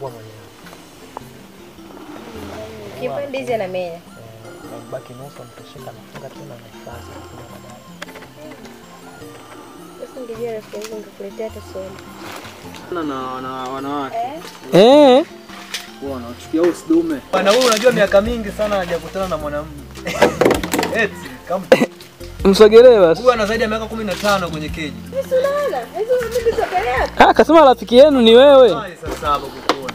kufungua mwenyewe. Kipindi hizi na mimi. Baki nusu mtashika nafunga tena na ifasi kwa baadaye. Sasa ngejea rafiki yangu nikakuletea hata soda. Na wanawake. Wanachukia usidume. Bwana wewe unajua miaka mingi sana hajakutana na mwanamume. Eti kama msogelee basi. huyu ana zaidi ya miaka 15 kwenye keji. Sisi unaona? Hizo mimi sogelea. Akasema rafiki yenu ni wewe. Sasa hapo kukuona.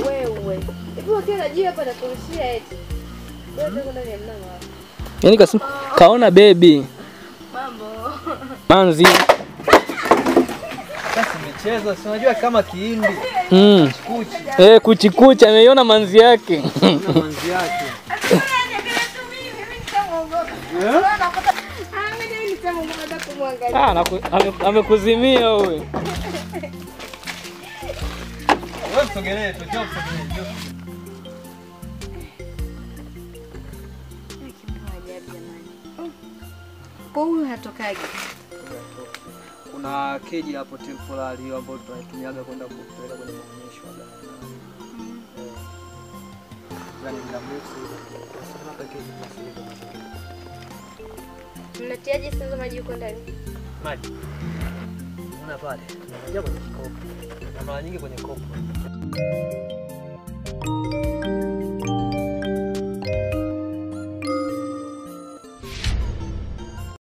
Wewe. Hivi ukiwa unajua hapa nakurushia eti. Wewe ndio ndani ya mlango hapo. Yaani kasema kaona baby. Mambo. Manzi. Sasa michezo si unajua kama kiindi. Kuchi. Kuchi ameiona manzi yake. Na manzi yake. Amekuzimia wewe. Wewe msogelee tu, njoo msogelee. Kwa huyu hatokaje? Kuna keji hapo temporary hiyo ambayo tunatumiaga kwenda kupeleka kwenye maonyesho ya gari. Yaani muda mrefu hivi. Sasa hata keji basi hizo mazingira. Mnatiaje sasa maji huko ndani? Maji. Una pale. Tunajia kwenye kopo. Na mara nyingi kwenye kopo.